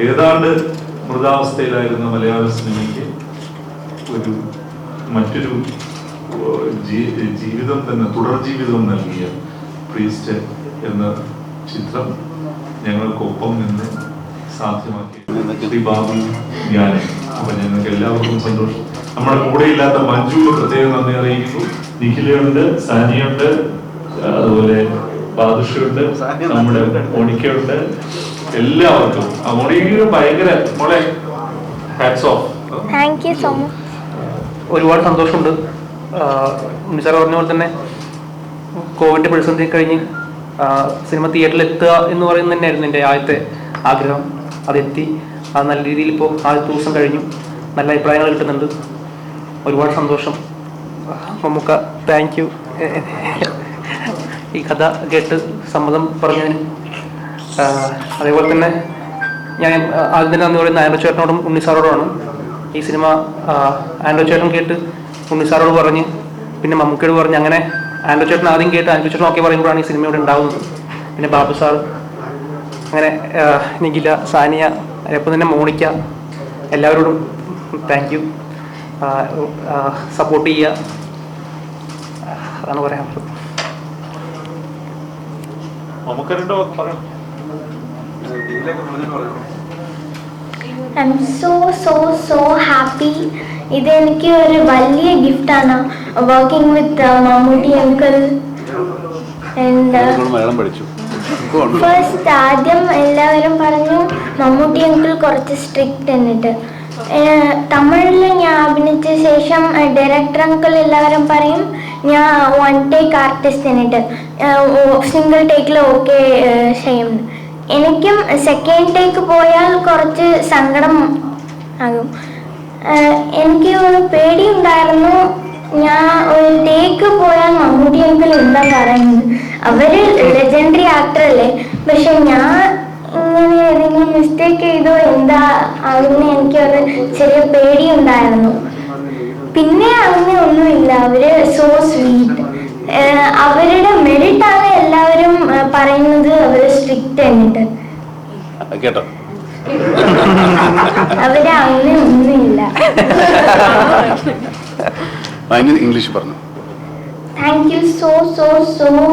ഏതാണ്ട് മൃതാവസ്ഥയിലായിരുന്ന മലയാള സിനിമയ്ക്ക് മറ്റൊരു ജീവിതം തന്നെ, തുടർ ജീവിതം നൽകിയ പ്രീസ്റ്റ് എന്ന ചിത്രം ഞങ്ങൾക്കൊപ്പം നിന്ന് സാധ്യമാക്കി ശ്രീ ബാബു ഞാൻ. അപ്പൊ ഞങ്ങൾക്ക് എല്ലാവർക്കും സന്തോഷം. നമ്മുടെ കൂടെ ഇല്ലാത്ത മഞ്ജുവിന് പ്രത്യേകം നന്ദി അറിയിക്കുന്നു. നിഖിലയുണ്ട്, സാനിയുണ്ട്, അതുപോലെ ബാദുഷയുണ്ട്, നമ്മുടെ മോണിക്കയുണ്ട്. എല്ലാവർക്കും മോണിക്ക് ഭയങ്കര മോളെ hats off. Thank you so much. ഒരുപാട് സന്തോഷമുണ്ട്. നിസാർ പറഞ്ഞ പോലെ തന്നെ കോവിഡ് പ്രതിസന്ധി കഴിഞ്ഞ് സിനിമ തിയേറ്ററിൽ എത്തുക എന്ന് പറയുന്നത് തന്നെയായിരുന്നു എൻ്റെ ആദ്യത്തെ ആഗ്രഹം. അതെത്തി. അത് നല്ല രീതിയിൽ ഇപ്പോൾ ആദ്യത്തെ ദിവസം കഴിഞ്ഞു. നല്ല അഭിപ്രായങ്ങൾ കിട്ടുന്നുണ്ട്. ഒരുപാട് സന്തോഷം. മമ്മൂക്ക താങ്ക് യു ഈ കഥ കേട്ട് സമ്മതം പറഞ്ഞതിന്. അതേപോലെ തന്നെ ഞാൻ ആദ്യം തന്നെ നന്ദി പറയുന്നത് ആൻഡ്രോ ചേട്ടനോടും ഉണ്ണിസാറോടുമാണ്. ഈ സിനിമ ആൻഡ്രോ ചേട്ടൻ കേട്ട് ഉണ്ണിസാറോട് പറഞ്ഞ് പിന്നെ മമ്മൂക്കയോട് പറഞ്ഞ് അങ്ങനെ ആൻഡ്രോ ചേട്ടൻ ആദ്യം കേട്ട് ആൻഡ്രോ ചേട്ടൻ ഒക്കെ പറയുമ്പോഴാണ് ഈ സിനിമ ഇവിടെ ഉണ്ടാകുന്നത്. പിന്നെ ബാബു സാർ, അങ്ങനെ നിഖില, സാനിയ, അതേപോലെ തന്നെ മോണിക്ക, എല്ലാവരോടും താങ്ക് യു. സപ്പോർട്ട് ചെയ്യുക, അതാണ് പറയാനുള്ളത്. I am so happy. ഇതെനിക്ക് ഒരു വലിയ ഗിഫ്റ്റാണ് working with Mammootty uncle. First ആദ്യം എല്ലാവരും പറഞ്ഞു മമ്മൂട്ടി അങ്കിൾ കുറച്ച് സ്ട്രിക്റ്റ് എന്നിട്ട്. തമിഴിൽ ഞാൻ അഭിനയിച്ച ശേഷം ഡയറക്ടർ അങ്കിൾ എല്ലാവരും പറയും ഞാൻ വൺ ടേക്ക് ആർട്ടിസ്റ്റ് എന്നിട്ട് സിംഗിൾ ടേക്കിൽ ഓക്കെ ചെയ്യും. എനിക്കും സെക്കൻഡ് ടേക്ക് പോയാൽ കുറച്ച് സങ്കടം ആകും. എനിക്ക് ഒരു പേടിയുണ്ടായിരുന്നു. ഞാൻ ഒരു ടേക്ക് പോയാൽ മമ്മൂട്ടി അങ്കിൾ എന്താ പറയുന്നത്, അവര് ലെജൻഡറി ആക്ടർ അല്ലേ. പക്ഷെ ഞാൻ ഇങ്ങനെ ഏതെങ്കിലും മിസ്റ്റേക്ക് ചെയ്തോ എന്താ അങ്ങനെ എനിക്കൊരു ചെറിയ പേടിയുണ്ടായിരുന്നു. പിന്നെ അങ്ങനെ ഒന്നുമില്ല. അവര് സോ സ്വീറ്റ്. അവരുടെ മെറിറ്റാണ് എല്ലാവരും പറയുന്നത് അവര് സ്ട്രിക്റ്റ് എന്നിട്ട്. അവര് അങ്ങനെ ഒന്നുമില്ല. ഇംഗ്ലീഷ് പറഞ്ഞു. Thank you so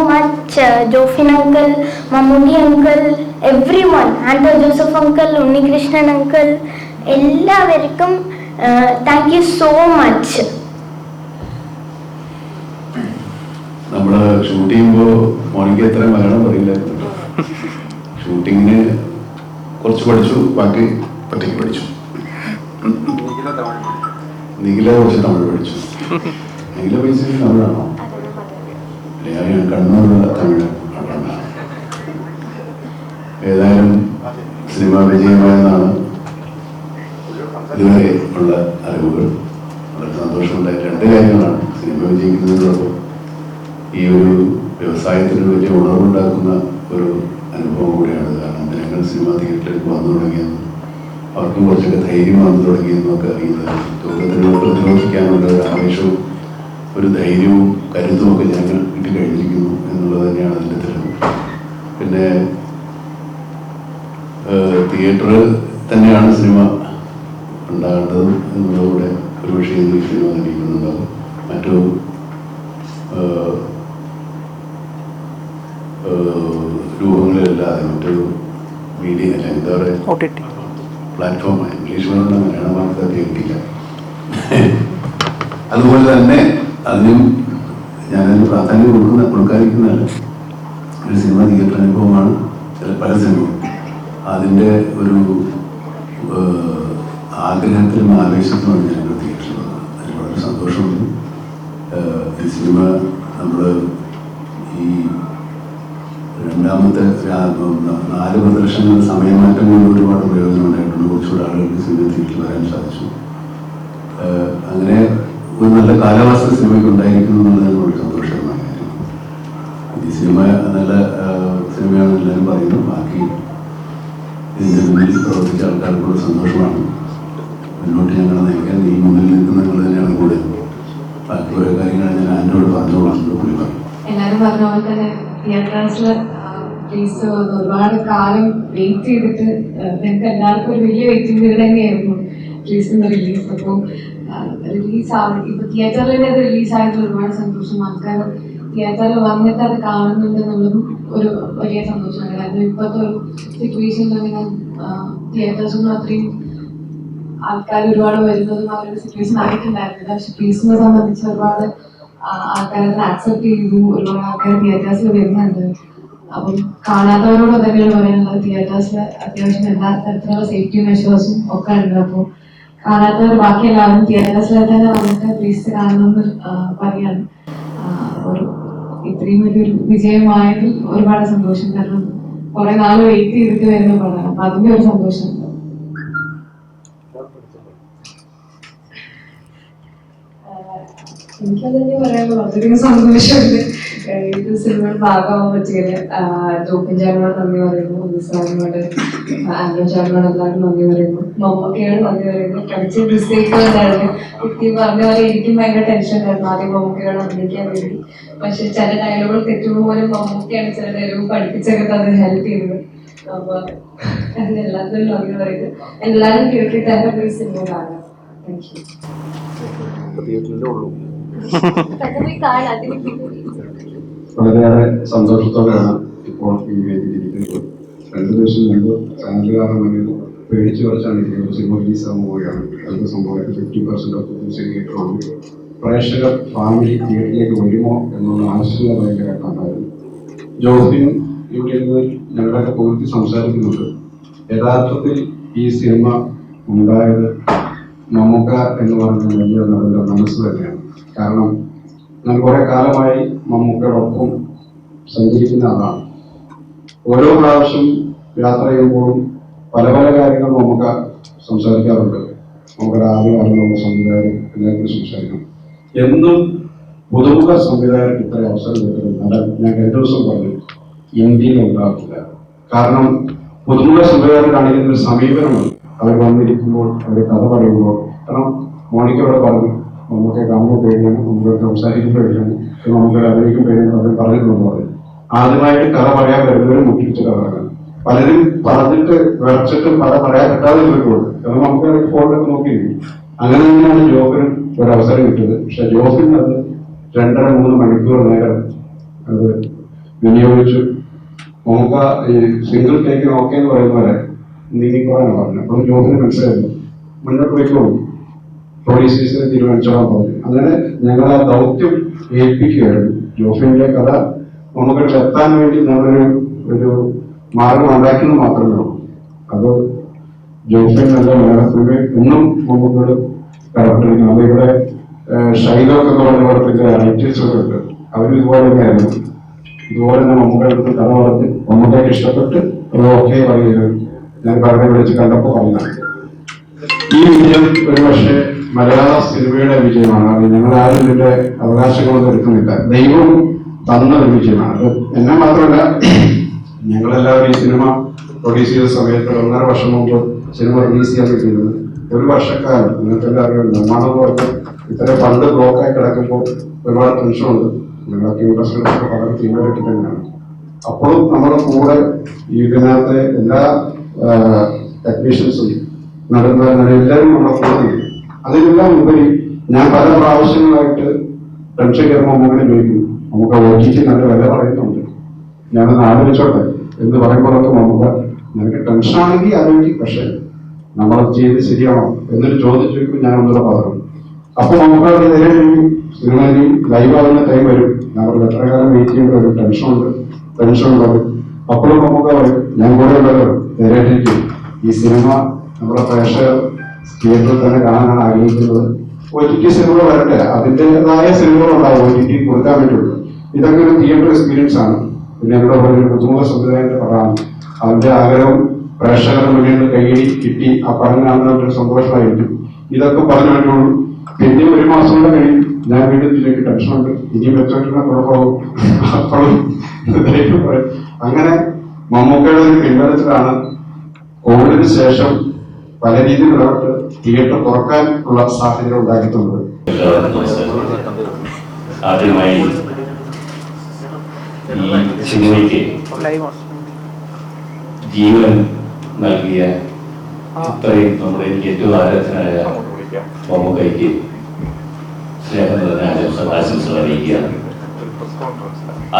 much, Jofin uncle, Mammootty uncle, everyone, Anto Joseph uncle, Unni Krishnan uncle, എല്ലാവർക്കും thank you so much. നമ്മള് ഷൂട്ട് ചെയ്യുമ്പോൾ മോണിക്ക് എത്ര മലയാളം പറയില്ലായിരുന്നു. ഷൂട്ടിങ്ങിന് കുറച്ച് പഠിച്ചു, ബാക്കി ഒറ്റയ്ക്ക് പഠിച്ചു. നിഖില കുറച്ച് തമിഴ് പഠിച്ചു. നിഖില ബേസിക്കലി തമിഴാണോ? കണ്ണൂരുള്ള തമിഴ് ആളാണ്. ഏതായാലും സിനിമ വിജയമായെന്നാണ് ഇതുവരെ ഉള്ള അറിവുകൾ. വളരെ സന്തോഷമുണ്ടായ രണ്ട് കാര്യങ്ങളാണ്. സിനിമ വിജയിക്കുന്നതിനോടൊപ്പം ഈ ഒരു വ്യവസായത്തിന് വലിയ ഉണർവുണ്ടാക്കുന്ന ഒരു അനുഭവം കൂടിയാണ്. കാരണം ജനങ്ങൾ സിനിമ തിയേറ്ററിലേക്ക് വന്നു തുടങ്ങിയെന്നും അവർക്കും കുറച്ചൊക്കെ ധൈര്യം വന്നു തുടങ്ങിയെന്നും ഒക്കെ അറിയുന്നത് രോഗത്തിനോട് പ്രതിരോധിക്കാനുള്ള ഒരു ആവേശവും ഒരു ധൈര്യവും കരുത്തും ഒക്കെ ജനങ്ങൾ കിട്ടിക്കഴിഞ്ഞിരിക്കുന്നു എന്നുള്ളത് തന്നെയാണ് അതിൻ്റെ തെളിവ്. പിന്നെ തിയേറ്റർ തന്നെയാണ് സിനിമ ഉണ്ടാകേണ്ടതും എന്നുള്ളതുകൂടെ ഒരു പക്ഷേ ഈ സിനിമ തെളിയിക്കുന്നുണ്ടാകും. മറ്റു രൂപങ്ങളിലല്ലാതെ മറ്റൊരു മീഡിയ അല്ല, എന്താ പറയുക, പ്ലാറ്റ്ഫോം ഇംഗ്ലീഷ് വേണ്ട മലയാളം വാർത്ത കേൾക്കില്ല. അതുപോലെ തന്നെ അതിനും ഞാനതിന് പ്രാധാന്യം കൊടുക്കാതിരിക്കുന്നതല്ല. ഒരു സിനിമ തിയേറ്റർ അനുഭവമാണ് പല സിനിമയും. അതിൻ്റെ ഒരു ആഗ്രഹത്തിലും ആവേശത്തിലുമാണ് ഞങ്ങൾ തിയേറ്ററിൽ വന്നത്. അതിന് വളരെ സന്തോഷമുണ്ട്. ഈ സിനിമ നമ്മൾ ഈ രണ്ടാമത്തെ 4 പ്രദർശനങ്ങളുടെ സമയമാറ്റം കൊണ്ട് ഒരുപാട് പ്രയോജനം ഉണ്ടായിട്ടുണ്ട്. കുറച്ചുകൂടെ ആളുകൾക്ക് സിനിമ തിയേറ്ററിൽ വരാൻ സാധിച്ചു. അങ്ങനെ ഒരു നല്ല കാലാവസ്ഥ സിനിമയ്ക്ക് ഉണ്ടായിരിക്കുന്നു എന്നുള്ളത് വളരെ സന്തോഷകരമായ കാര്യമാണ്. ഈ സിനിമ നല്ല സിനിമയാണെന്ന് എല്ലാവരും പറയുന്നു. ബാക്കി ഇതിൻ്റെ മുന്നിൽ പ്രവർത്തിച്ച ആൾക്കാർക്കുള്ള സന്തോഷമാണ്. മുന്നോട്ട് ഞങ്ങളെ നയിക്കാൻ ഈ മുന്നിൽ നിൽക്കുന്നങ്ങൾ തന്നെയാണ് കൂടെ. ബാക്കി ഓരോ കാര്യങ്ങൾ ഞാൻ ആൻഡ്രോട് പറഞ്ഞുകൊള്ളുന്നത് പുള്ളി പറയും. എല്ലാവരും പറഞ്ഞ പോലെ തന്നെ തിയേറ്റേഴ്സിൽ പ്ലീസ് ഒരുപാട് കാലം വെയിറ്റ് ചെയ്തിട്ട് ഞങ്ങൾക്ക് എല്ലാവർക്കും ഒരു വലിയ വെയിറ്റിംഗ് പീരീഡ് തന്നെയായിരുന്നു പ്ലീസിന്റെ റിലീസ്. അപ്പോൾ റിലീസ് ഇപ്പൊ തിയേറ്ററിൽ തന്നെ അത് റിലീസായതിൽ ഒരുപാട് സന്തോഷം. ആൾക്കാർ തിയേറ്ററിൽ വന്നിട്ട് അത് കാണുന്നുണ്ട് എന്നുള്ളതും ഒരു വലിയ സന്തോഷമാണ്. കാരണം ഇപ്പോഴത്തെ ഒരു സിറ്റുവേഷനിൽ അങ്ങനെ തിയേറ്റേഴ്സൊന്നും അത്രയും ആൾക്കാർ ഒരുപാട് വരുന്നതും ആ ഒരു സിറ്റുവേഷൻ ആയിട്ടുണ്ടായിരുന്നില്ല. പക്ഷെ പ്ലീസിനെ സംബന്ധിച്ച് ഒരുപാട് ആൾക്കാർ അത് ആക്സെപ്റ്റ് ചെയ്തു. ഒരുപാട് ആൾക്കാർ തിയേറ്റേഴ്സിൽ വരുന്നുണ്ട്. അപ്പം കാണാത്തവരോട് തന്നെയാണ് പറയാനുള്ളത്, തിയേറ്റേഴ്സിൽ അത്യാവശ്യം എല്ലാ തരത്തിലുള്ള സേഫ്റ്റി മെഷേഴ്സും ഒക്കെ ഉണ്ട്. അപ്പോൾ കാണാത്തവർ ബാക്കി എല്ലാവരും തിയേറ്റേഴ്സിൽ തന്നെ വന്നിട്ട് പ്ലീസ് കാണണമെന്ന് പറയാണ്. ഒരു ഇത്രയും വലിയൊരു വിജയമായതിൽ ഒരുപാട് സന്തോഷം. കാരണം കുറെ നാൾ വെയിറ്റ് ചെയ്തിട്ട് വരുന്ന പടമാണ്. അപ്പൊ അതിന്റെ ഒരു സന്തോഷം. എനിക്കതന്നെ പറയാനുള്ളൂ, വളരെയധികം സന്തോഷമുണ്ട് ഇത് സിനിമയുടെ ഭാഗമാകാൻ പറ്റിയത്. ജോക്കൻ ചേട്ടനോട് നന്ദി പറയുന്നു, സാറിനോട്, ആൻഡ്രോ ചേട്ടനോട് എല്ലാവരും നന്ദി പറയുന്നു, മമ്മൂക്കയോട് നന്ദി പറയുന്നു. കളിച്ച മിസ്റ്റേക്ക് ഉണ്ടായിരുന്നു. കുട്ടി പറഞ്ഞ പോലെ എനിക്കും ഭയങ്കര ടെൻഷൻ ഉണ്ടായിരുന്നു ആദ്യം മമ്മൂക്കയോട് അഭിനയിക്കാൻ വേണ്ടി. പക്ഷെ ചില ഡയലോഗുകൾ തെറ്റുമ്പോൾ പോലും മമ്മൂക്കയാണ് ചില ഡയലോഗ് പഠിപ്പിച്ചൊക്കെ അത് ഹെൽപ്പ് ചെയ്തത്. അപ്പൊ അതിനെല്ലാത്തിനും നന്ദി പറയുന്നത്. എല്ലാവരും കേട്ടിട്ട് എന്റെ പ്ലീസ് സിനിമ കാണാം. Thank you. വളരെയേറെ സന്തോഷത്തോടെയാണ് ഇപ്പോൾ ഈ വേദിയിലിരിക്കുന്നത്. 2 ദിവസം മുമ്പ് ചാനലുകാരുടെ മുന്നിൽ പേടിച്ചു കുറച്ചാണ് ഇരിക്കുന്നത്. സിനിമ റിലീസാകാൻ പോവുകയാണ്. എന്ത് സംഭവം 50% ഓഫ് തിയേറ്ററാണ്. പ്രേക്ഷകർ ഫാമിലി തിയേറ്ററിലേക്ക് വരുമോ എന്നുള്ള ആശങ്ക ഭയങ്കരമായിട്ടുണ്ടായിരുന്നു. ജോഫിൻ ഇവിടെ ഞങ്ങളുടെയൊക്കെ പൂർത്തി സംസാരിക്കുന്നുണ്ട്. യഥാർത്ഥത്തിൽ ഈ സിനിമ ഉണ്ടായത് മമ്മൂക്ക എന്ന് പറയുന്ന വലിയ നടന്റെ മനസ്സ് തന്നെയാണ്. കാരണം ഞാൻ കുറെ കാലമായി മമ്മൂക്കയോടൊപ്പം സഞ്ചരിക്കുന്ന ആളാണ്. ഓരോ പ്രാവശ്യം യാത്ര ചെയ്യുമ്പോഴും പല പല കാര്യങ്ങൾ മമ്മൂക്ക സംസാരിക്കാറുണ്ട്. നമുക്ക് ആദ്യം അറിഞ്ഞുള്ള സംവിധായകൻ എല്ലാവരും സംസാരിക്കണം. എന്നും പുതുമുഖ സംവിധായകർക്ക് ഇത്ര അവസരം കിട്ടുന്ന ഞാൻ 2 ദിവസം പറഞ്ഞു, ഇന്ത്യയിൽ ഉണ്ടാകില്ല. കാരണം പുതുമുഖ സംവിധായകർ കാണിക്കുന്ന ഒരു സമീപനമാണ്. അവർ വന്നിരിക്കുമ്പോൾ അവർ കഥ പറയുമ്പോൾ, കാരണം മോണിക്കയോടെ പറഞ്ഞു നമുക്ക് കാണുമ്പോൾ പേടിയാണ്, നമുക്ക് സംസാരിക്കുമ്പോൾ പേടിയാണ്, നമുക്ക് അഭിനയിക്കും പേടിയാണ്, അവർ പറഞ്ഞിട്ടുണ്ടെന്ന് പറയും. ആദ്യമായിട്ട് കഥ പറയാൻ വരുന്നവരും മുട്ടിച്ച് കഥ പറയാം. പലരും പറഞ്ഞിട്ട് വിറച്ചിട്ടും കഥ പറയാൻ കിട്ടാതെ വരുന്നുണ്ട്. കാരണം നമുക്ക് ഫോണിലൊക്കെ നോക്കിയിരിക്കും. അങ്ങനെ തന്നെയാണ് ജോഫിനും ഒരവസരം കിട്ടിയത്. പക്ഷെ ജോഫിൻ അത് 2.5-3 മണിക്കൂർ നേരം അത് വിനിയോഗിച്ചു. നമുക്ക് ഈ സിംഗിൾ ടേക്ക് ഓക്കെ എന്ന് പറയുന്ന പോലെ നീങ്ങിക്കോളാണ് പറഞ്ഞത്. അപ്പോഴും ജോഫിന് മനസ്സിലായിരുന്നു മുന്നോട്ട് പോയിക്കോളും, പ്രൊഡ്യൂസേഴ്സിനെ തീരുമാനിച്ചോളാൻ പറഞ്ഞു. അങ്ങനെ ഞങ്ങൾ ആ ദൗത്യം ഏൽപ്പിക്കുകയായിരുന്നു. ജോഫിന്റെ കഥ നമുക്ക് എത്താൻ വേണ്ടി നമ്മളൊരു മാർഗം ഉണ്ടാക്കിയെന്ന് മാത്രമേ ഉള്ളൂ. അത് ജോഫിൻ നല്ല മലയാള സിനിമ ഇന്നും നമുക്ക് കടപ്പെട്ടിരിക്കുന്നു. അത് ഇവിടെ ഷൈലോക്ക് എന്ന് പറഞ്ഞ പടത്തിന്റെ റൈറ്റേഴ്സ് ഒക്കെ ഉണ്ട്. അവരും ഇതുപോലെ തന്നെയായിരുന്നു. ഇതുപോലെ തന്നെ മമ്മൂക്ക എടുത്ത് കഥ പറഞ്ഞ് മമ്മൂക്കയ്ക്ക് ഇഷ്ടപ്പെട്ട് അത് ഓക്കെ പറയുകയും ഞാൻ പറഞ്ഞ വിളിച്ച് കണ്ടപ്പോൾ പറഞ്ഞത്. ഈ വിജയം ഒരു പക്ഷേ മലയാള സിനിമയുടെ വിജയമാണ്. അത് ഞങ്ങൾ ആരും ഇതിന്റെ അവകാശങ്ങളൊന്നും എടുക്കുന്നില്ല. ദൈവം തന്ന ഒരു വിജയമാണ്. അത് എന്നെ മാത്രമല്ല, ഞങ്ങളെല്ലാവരും ഈ സിനിമ പ്രൊഡ്യൂസ് ചെയ്ത സമയത്ത് 1.5 വർഷം മുമ്പ് സിനിമ റിലീസ് ചെയ്യാൻ പറ്റിയിരുന്നത്. 1 വർഷക്കാലം നിങ്ങൾക്ക് എല്ലാവരും നിർമ്മാണം പറഞ്ഞ് ഇത്ര ഫണ്ട് ബ്ലോക്കായി കിടക്കുമ്പോൾ ഒരുപാട് ടെൻഷനുണ്ട്. ഞങ്ങളൊക്കെ ഇൻഡസ്ട്രിയിലൊക്കെ വളരെ തീവ്രമായിട്ട് തന്നെയാണ്. അപ്പോഴും നമ്മുടെ കൂടെ ഇതിനകത്തെ എല്ലാ ടെക്നീഷ്യൻസും എല്ലാവരും നമ്മുടെ കൂടെ നിൽക്കും. അതിനെല്ലാം ഉപരി ഞാൻ പല പ്രാവശ്യങ്ങളായിട്ട് ടെൻഷൻ കയറുമ്പോൾ അങ്ങനെ ചോദിക്കും, നമുക്ക് OTT നല്ല വില പറയുന്നുണ്ട്, ഞാനൊന്ന് ആലോചിച്ചോട്ടെ എന്ന് പറയുമ്പോഴൊക്കെ നമുക്ക് നിനക്ക് ടെൻഷനാണെങ്കിൽ ആലോചിക്കും, പക്ഷെ നമ്മളത് ചെയ്ത് ശരിയാണോ എന്നൊരു ചോദ്യം ചോദിക്കുമ്പോൾ ഞാൻ ഒന്നുകൂടെ പറഞ്ഞു. അപ്പൊ നമുക്ക് നേരെ സിനിമയിൽ ലൈവ് ആവുന്ന ടൈം വരും. ഞങ്ങൾക്ക് എത്ര കാലം വെയിറ്റ് ചെയ്യേണ്ട ഒരു ടെൻഷൻ ഉണ്ടാവും. അപ്പോഴും നമുക്ക് പറയും, ഞാൻ കൂടെ ഉള്ളവർ നേരിട്ടിരിക്കും. ഈ സിനിമ നമ്മുടെ പ്രേക്ഷകർ തിയേറ്ററിൽ തന്നെ കാണാനാണ് ആഗ്രഹിക്കുന്നത്. OTT സിനിമകൾ വരട്ടെ, അതിൻ്റെതായ സിനിമകൾ ഉണ്ടാവും OTT കൊടുക്കാൻ വേണ്ടിയുള്ളൂ. ഇതൊക്കെ ഒരു തിയേറ്റർ എക്സ്പീരിയൻസ് ആണ്. പിന്നെ ഇവിടെ ഒരു പുതുമുഖ സംവിധായകന്റെ പടമാണ്. അതിന്റെ ആഗ്രഹം പ്രേക്ഷകരുടെ മുന്നിൽ കൈയടി കിട്ടി ആ പടം കാണുന്ന ഒരു സന്തോഷമായിരിക്കും. ഇതൊക്കെ പറഞ്ഞു വേണ്ടുള്ളൂ. പിന്നെ 1 മാസം കൂടെ കഴിയും, ഞാൻ വീണ്ടും ഇതിലേക്ക് ടെൻഷനുണ്ട്, ഇനിയും വെച്ചിട്ടുള്ള കുഴപ്പമാവും. അപ്പോഴും അങ്ങനെ മമ്മൂക്കയുടെ ഒരു പിൻബലത്തിലാണ് കോവിഡിന് ശേഷം പല രീതിയിൽ ഇടപെട്ട് തിയേറ്റർ തുറക്കാൻ ഉള്ള സാഹചര്യം ഉണ്ടാക്കിയിട്ടുണ്ട്. ആദ്യമായി ഈ സിനിമയ്ക്ക് ജീവൻ നൽകിയ ഇത്രയും നമ്മുടെ എനിക്ക് ഏറ്റവും ആരാധനായ മമ്മൂക്കയ്ക്ക് സ്നേഹം നിറഞ്ഞ ആശംസകൾ അറിയിക്കുകയാണ്.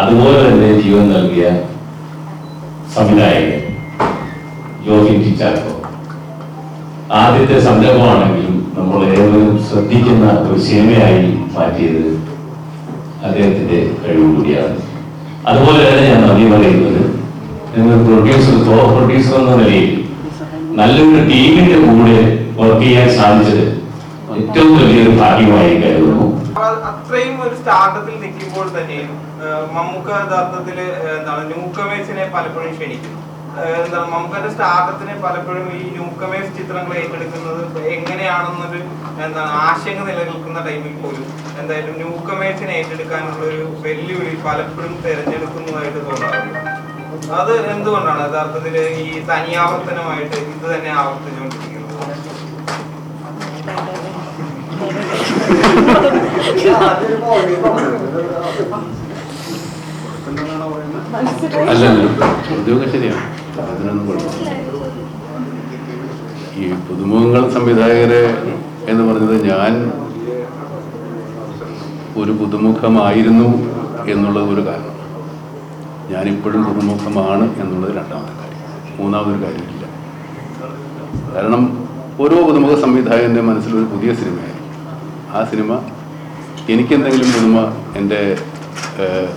അതുപോലെ തന്നെ ജീവൻ നൽകിയ സംവിധായകൻ ജോഫിൻ ടി ചാക്കോ. ആദ്യത്തെ സംരംഭമാണെങ്കിലും നമ്മൾ ഏവരും ശ്രദ്ധിക്കുന്ന ഒരു സിനിമയായി മാറ്റിയത് അദ്ദേഹത്തിന്റെ കഴിവ് കൂടിയാണ്. അതുപോലെ തന്നെ ഞാൻ നന്ദി പറയുന്നത് നിങ്ങൾ പ്രൊഡ്യൂസർ എന്ന നിലയിൽ നല്ലൊരു ടീമിന്റെ കൂടെ വർക്ക് ചെയ്യാൻ സാധിച്ചത് ഏറ്റവും വലിയൊരു ഭാഗ്യമായി കരുതുന്നു. അത്രയും ഒരു സ്റ്റാർട്ടപ്പിൽ നിൽക്കുമ്പോൾ തന്നെയും മമ്മൂക്ക യഥാർത്ഥത്തില് എന്താണ് ന്യൂ കമേഴ്സിനെ പലപ്പോഴും ക്ഷണിക്കുന്നു. എന്താണ് മമ്മൂക്കന്റെ സ്റ്റാർട്ടപ്പിനെ പലപ്പോഴും ഈ ന്യൂ കമേഴ്സ് ചിത്രങ്ങൾ ഏറ്റെടുക്കുന്നത് എങ്ങനെയാണെന്നൊരു എന്താണ് ആശങ്ക നിലനിൽക്കുന്ന ടൈമിൽ പോലും എന്തായാലും ന്യൂ കമേഴ്സിനെ ഏറ്റെടുക്കാനുള്ള ഒരു വെല്ലുവിളി പലപ്പോഴും തിരഞ്ഞെടുക്കുന്നതായിട്ട് തോന്നാറുണ്ട്. അത് എന്തുകൊണ്ടാണ് യഥാർത്ഥത്തില് ഈ തനിയാവർത്തനമായിട്ട് ഇത് തന്നെ ആവർത്തിച്ചുകൊണ്ടിരിക്കുന്നത്? അല്ലല്ലോ, ചോദ്യമൊക്കെ ശരിയാണ്. അതിനൊന്നും കുഴപ്പമില്ല. ഈ പുതുമുഖങ്ങൾ സംവിധായകരെ എന്ന് പറഞ്ഞത് ഞാൻ ഒരു പുതുമുഖമായിരുന്നു എന്നുള്ളത് ഒരു കാരണം, ഞാനിപ്പോഴും പുതുമുഖമാണ് എന്നുള്ളത് രണ്ടാമത്തെ കാര്യം. മൂന്നാമതൊരു കാര്യമില്ല. കാരണം ഓരോ പുതുമുഖ സംവിധായകൻ്റെ മനസ്സിലൊരു പുതിയ സിനിമയായിരിക്കും. ആ സിനിമ എനിക്കെന്തെങ്കിലും പുതുമ എൻ്റെ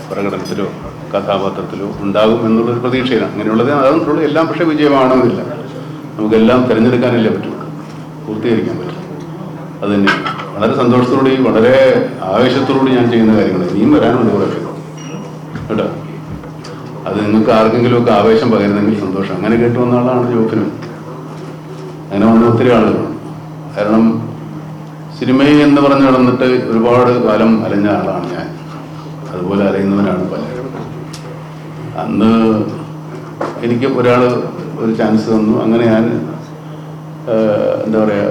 പ്രകടനത്തിലോ കഥാപാത്രത്തിലോ ഉണ്ടാകും എന്നുള്ളൊരു പ്രതീക്ഷയിലാണ്. അങ്ങനെയുള്ളത് അതുകൊണ്ടുള്ള എല്ലാം പക്ഷേ വിജയമാണെന്നില്ല. നമുക്കെല്ലാം തിരഞ്ഞെടുക്കാനല്ലേ പറ്റുള്ളൂ, പൂർത്തീകരിക്കാൻ പറ്റില്ല. അതുതന്നെ വളരെ സന്തോഷത്തോടുകൂടി വളരെ ആവേശത്തോടുകൂടി ഞാൻ ചെയ്യുന്ന കാര്യങ്ങൾ ഇനിയും വരാനുണ്ട് കുറേ കേട്ടോ. അത് നിങ്ങൾക്ക് ആർക്കെങ്കിലുമൊക്കെ ആവേശം പകരുന്നെങ്കിൽ സന്തോഷം. അങ്ങനെ കേട്ട് വന്ന ആളാണ് ജോഫിനും. അങ്ങനെ വന്ന ഒത്തിരി ആളുകളാണ്. കാരണം സിനിമയിൽ എന്ന് പറഞ്ഞു നടന്നിട്ട് ഒരുപാട് കാലം അലഞ്ഞ ആളാണ് ഞാൻ. അതുപോലെ അറിയുന്നവനാണ് പലരും. അന്ന് എനിക്ക് ഒരാൾ ഒരു ചാൻസ് തന്നു. അങ്ങനെ ഞാൻ എന്താ പറയുക,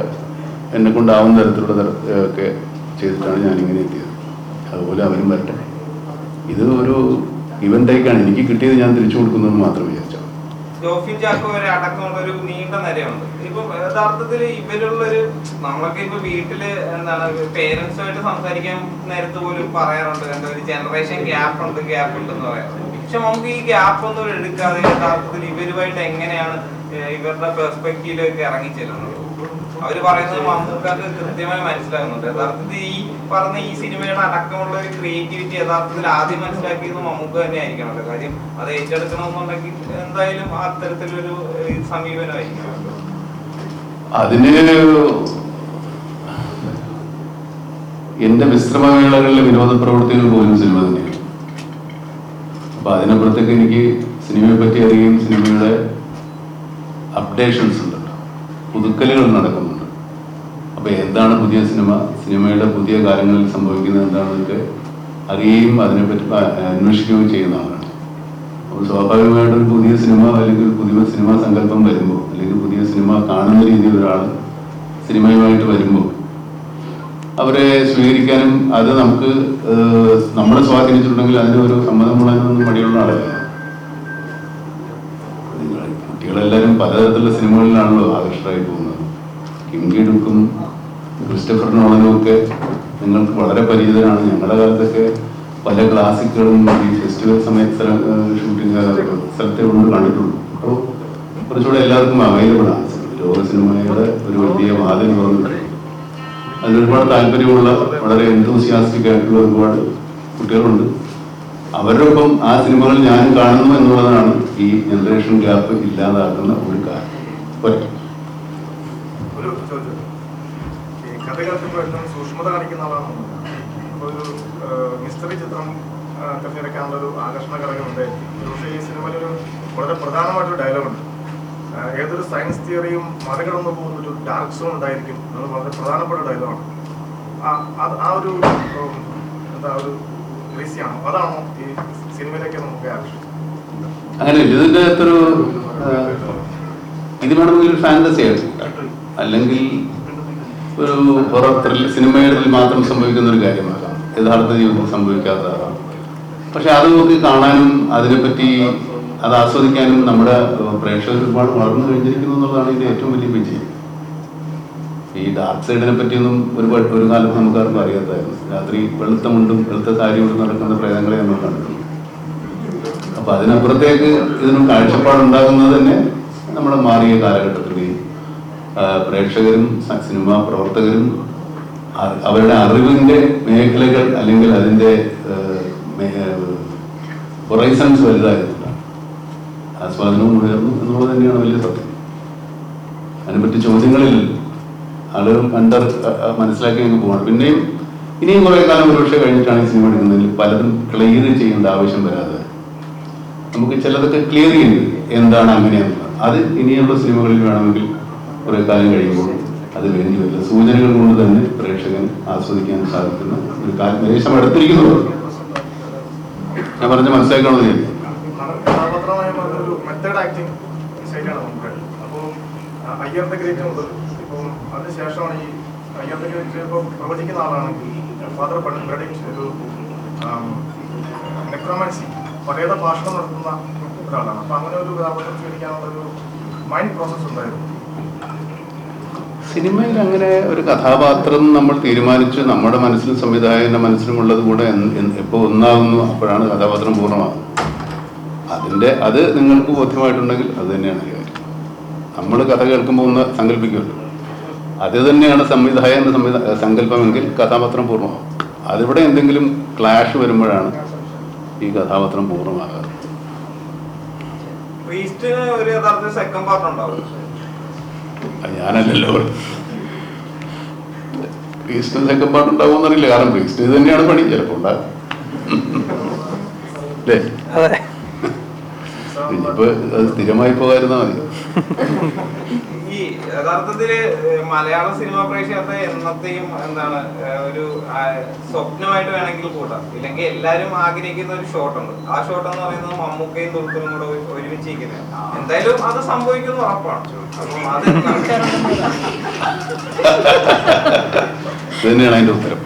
എന്നെ കൊണ്ടാവുന്ന തരത്തിലുള്ള ഒക്കെ ചെയ്തിട്ടാണ് ഞാനിങ്ങനെ എത്തിയത്. അതുപോലെ അവരും വരട്ടെ. ഇത് ഒരു ഇവൻ്റേക്കാണ്. എനിക്ക് കിട്ടിയത് ഞാൻ തിരിച്ചു കൊടുക്കുന്നത് മാത്രം വിചാരിച്ചു. ജോഫിൻ ചാക്കോ വരെ അടക്കമുള്ള ഒരു നീണ്ട നിരയുണ്ട്. ഇപ്പൊ യഥാർത്ഥത്തിൽ ഇവരുള്ളൊരു നമ്മളൊക്കെ ഇപ്പൊ വീട്ടില് എന്താണ് പേരൻസുമായിട്ട് സംസാരിക്കാൻ നേരത്ത് പോലും പറയാറുണ്ട് എന്താ ഒരു ജനറേഷൻ ഗ്യാപ്പ് ഉണ്ടെന്ന് പറയാറുണ്ട്. പക്ഷെ നമുക്ക് ഈ ഗ്യാപ്പ് ഒന്നും എടുക്കാതെ യഥാർത്ഥത്തിൽ ഇവരുമായിട്ട് എങ്ങനെയാണ് ഇവരുടെ പെർസ്പെക്റ്റീവിലേക്ക് ഇറങ്ങിച്ചെല്ലുന്നത്? അവര് പറയുന്നത് മമ്മൂക്കാക്ക് കൃത്യമായി മനസ്സിലാകുന്നുണ്ട്. യഥാർത്ഥത്തിൽ ഈ പറഞ്ഞ ഈ സിനിമയുടെ അടക്കമുള്ള ഒരു ക്രിയേറ്റിവിറ്റി യഥാർത്ഥത്തിൽ ആദ്യം മനസ്സിലാക്കിയത് മമ്മൂക്ക തന്നെ ആയിരിക്കണമല്ലോ. കാര്യം അത് ഏറ്റെടുക്കണമെന്നുണ്ടെങ്കിൽ എന്തായാലും അത്തരത്തിലൊരു സമീപനമായിരിക്കും. അതിന് എന്റെ വിശ്രമവേളകളിലെ വിനോദ പ്രവൃത്തികൾ പോലും സിനിമ തന്നെയാണ്. അപ്പൊ അതിനപ്പുറത്തേക്ക് എനിക്ക് സിനിമയെ പറ്റി അറിയുകയും സിനിമയുടെ അപ്ഡേഷൻസ് ഉണ്ടല്ലോ, പുതുക്കലുകൾ നടക്കുന്നുണ്ട്. അപ്പൊ എന്താണ് പുതിയ സിനിമയുടെ പുതിയ കാലങ്ങളിൽ സംഭവിക്കുന്നത് എന്താണെന്നൊക്കെ അറിയുകയും അതിനെപ്പറ്റി അന്വേഷിക്കുകയും ചെയ്യുന്ന ആളാണ്. അപ്പോൾ സ്വാഭാവികമായിട്ടൊരു പുതിയ സിനിമ അല്ലെങ്കിൽ പുതിയ സിനിമാ സങ്കല്പം വരുമ്പോൾ അല്ലെങ്കിൽ പുതിയ സിനിമ കാണുന്ന രീതിയിൽ ഒരാൾ സിനിമയുമായിട്ട് വരുമ്പോൾ അവരെ സ്വീകരിക്കാനും അത് നമുക്ക് നമ്മളെ സ്വാധീനിച്ചിട്ടുണ്ടെങ്കിൽ അതിന് ഒരു സമ്മതം മുളാനൊന്നും മടിയുള്ള ആളല്ല. കുട്ടികളെല്ലാവരും പലതരത്തിലുള്ള സിനിമകളിലാണല്ലോ ആകർഷകരായി പോകുന്നത്. കിങ്കി ഡുക്കും ക്രിസ്റ്റഫർ നോളനും ഒക്കെ നിങ്ങൾക്ക് വളരെ പരിചിതരാണ്. ഞങ്ങളുടെ കാലത്തൊക്കെ പല ക്ലാസിക്കുകളും ഈ ഫെസ്റ്റിവൽ സമയത്ത് ഷൂട്ടിംഗ് സ്ഥലത്തെ കൊണ്ട് കണ്ടിട്ടുള്ളൂ. അപ്പോൾ കുറച്ചുകൂടെ എല്ലാവർക്കും അവൈലബിൾ ആണ്. ലോക സിനിമയുടെ ഒരു വലിയ വാതിൽ തുറന്നിട്ടുണ്ട്. അതിലൊരുപാട് താല്പര്യമുള്ള വളരെ എന്തൂസിയാസ്റ്റിക് ആയിട്ടുള്ള ഒരുപാട് കുട്ടികളുണ്ട്. അവരുടെ ഒപ്പം ആ സിനിമകൾ ഞാൻ കാണുന്നു എന്നുള്ളതാണ് ഈ ജനറേഷൻ ഗ്യാപ്പ് ഇല്ലാതാക്കുന്ന ഒരു കാര്യം. സൂക്ഷ്മത കാണിക്കുന്ന ആളാണ്. അപ്പോൾ ഒരു മിസ്റ്ററി ചിത്രം തിരഞ്ഞെടുക്കാനുള്ള ഒരു ആകർഷണ ഘടകമുണ്ട്. പക്ഷേ ഈ സിനിമയിലൊരു വളരെ പ്രധാനമായിട്ടൊരു ഡയലോഗുണ്ട്. ഏതൊരു സയൻസ് തിയറിയും മറികടന്നു പോകുന്ന ഒരു ഡാർക്ക് സോൺ ഉണ്ടായിരിക്കും. അത് വളരെ പ്രധാനപ്പെട്ട ഡയലോഗാണ്. ആ ഒരു എന്താ ഒരു ദൃശ്യമാണോ, അതാണോ ഈ സിനിമയിലേക്ക് നമുക്ക് ആകർഷിച്ചത്? അങ്ങനെ ഇതിന്റെ അകത്തൊരു ഇത് വേണമെങ്കിൽ ഒരു ഫാന്റസി ആയിട്ട് അല്ലെങ്കിൽ ഒരു ഹൊറർ ത്രില്ലർ സിനിമയിൽ മാത്രം സംഭവിക്കുന്ന ഒരു കാര്യമാകാം, യഥാർത്ഥ ജീവിതത്തിൽ സംഭവിക്കാത്തതാകാം. പക്ഷെ അത് നോക്കി കാണാനും അതിനെപ്പറ്റി അത് ആസ്വദിക്കാനും നമ്മുടെ പ്രേക്ഷകർ ഒരുപാട് വളർന്നു കഴിഞ്ഞിരിക്കുന്നു എന്നുള്ളതാണ് ഇതിൻ്റെ ഏറ്റവും വലിയ വിജയം. ഈ ഡാർക്ക് സൈഡിനെ പറ്റിയൊന്നും ഒരു കാലത്ത് നമുക്കാർക്കും അറിയാത്തായിരുന്നു. രാത്രി വെളുത്ത മുണ്ടും വെളുത്ത സാരിയോടും നടക്കുന്ന പ്രേതങ്ങളെ നമ്മൾ കണ്ടിട്ടുണ്ട്. അപ്പം അതിനപ്പുറത്തേക്ക് ഇതിനും കാഴ്ചപ്പാടുണ്ടാകുന്നത് തന്നെ നമ്മുടെ മാറിയ കാലഘട്ടത്തിലെയും പ്രേക്ഷകരും സിനിമാ പ്രവർത്തകരും അവരുടെ അറിവിൻ്റെ മേഖലകൾ അല്ലെങ്കിൽ അതിൻ്റെ ഹൊറൈസൺസ് വലുതായതുകൊണ്ടാണ്. ആസ്വാദനവും ഉയർന്നു എന്നുള്ളത് തന്നെയാണ് വലിയ സത്യം. അതിനെപ്പറ്റി ചോദ്യങ്ങളിൽ ആളുകൾ മനസ്സിലാക്കി അങ്ങ് പോവാണ്. പിന്നെയും ഇനിയും കുറേ കാലം ഒരുപക്ഷെ കഴിഞ്ഞിട്ടാണ് ഈ സിനിമ എടുക്കുന്നതിൽ പലതും ക്ലിയർ ചെയ്യേണ്ട ആവശ്യം വരാതെ നമുക്ക് ചിലതൊക്കെ ക്ലിയർ ചെയ്യുന്നത് എന്താണ് അങ്ങനെയാണെന്ന് അത് ഇനിയുള്ള സിനിമകളിൽ വേണമെങ്കിൽ കുറേ കാലം കഴിയുമ്പോൾ അത് വേണ്ടി വരില്ല. സൂചനകൾ കൊണ്ട് തന്നെ പ്രേക്ഷകൻ ആസ്വദിക്കാൻ സാധിക്കുന്ന ഒരു കാലം ഏകദേശം എടുത്തിരിക്കുന്നത്. ഞാൻ പറഞ്ഞ മനസ്സിലാക്കണമെന്ന് ഞാൻ ഒരു മെത്തേഡ് ആക്ടിങ് ശൈലിയാണ് നമുക്ക്. അപ്പോൾ അയ്യർ ഗ്രേറ്റ് മുതൽ ഇപ്പം അതിനുശേഷമാണ് ഈ അയ്യർ ഗ്രേറ്റ് ഇപ്പോൾ പ്രവചിക്കുന്ന ആളാണെങ്കിൽ ഫാദർ പ്രഡിക്റ്റ് ഒരു നെക്രോമാൻസി പഴയത ഭാഷണം നടത്തുന്ന ഒരാളാണ്. അപ്പം അങ്ങനെ ഒരു കഥാപാത്രം സ്വീകരിക്കാനുള്ളൊരു മൈൻഡ് പ്രോസസ്സ് ഉണ്ടായിരുന്നു. സിനിമയിൽ അങ്ങനെ ഒരു കഥാപാത്രം നമ്മൾ തീരുമാനിച്ച് നമ്മുടെ മനസ്സിലും സംവിധായകന്റെ മനസ്സിലും ഉള്ളത് കൂടെ എപ്പോൾ ഒന്നാകുന്നു അപ്പോഴാണ് കഥാപാത്രം പൂർണ്ണമാകുന്നത്. അത് നിങ്ങൾക്ക് ബോധ്യമായിട്ടുണ്ടെങ്കിൽ അത് തന്നെയാണ് കാര്യം. നമ്മൾ കഥ കേൾക്കുമ്പോൾ ഒന്ന് സങ്കല്പിക്കുമല്ലോ, അത് തന്നെയാണ് സംവിധായകന്റെ സങ്കല്പമെങ്കിൽ കഥാപാത്രം പൂർണ്ണമാകും. അതിവിടെ എന്തെങ്കിലും ക്ലാഷ് വരുമ്പോഴാണ് ഈ കഥാപാത്രം പൂർണ്ണമാകാറ്. ഞാനല്ലല്ലോ പ്രീസ്റ്റിന് സെക്കൻഡ് പാർട്ട് ഉണ്ടാവുമെന്നറിയില്ല. കാരണം പ്രീസ്റ്റ് ഇത് തന്നെയാണ് പണി, ചിലപ്പോൾ ഉണ്ടാകും. അല്ലേ? ഇനിയിപ്പോ അത് സ്ഥിരമായി പോകാതിരുന്നാ മതി. ഈ യഥാർത്ഥത്തില് മലയാള സിനിമ പ്രേക്ഷകത്തെ എന്നത്തെയും എന്താണ് ഒരു സ്വപ്നമായിട്ട് വേണമെങ്കിൽ കൂട്ടാം. ഇല്ലെങ്കിൽ എല്ലാരും ആഗ്രഹിക്കുന്ന ഒരു ഷോട്ട് ഉണ്ട്. ആ ഷോട്ട് എന്ന് പറയുന്നത് മമ്മൂക്കയും ദുൽഖറും കൂടെ ഒരുമിച്ചിരിക്കുന്നത്. എന്തായാലും അത് സംഭവിക്കുന്ന ഉറപ്പാണ്. അപ്പം അത് തന്നെയാണ് അതിന്റെ ഉത്തരം.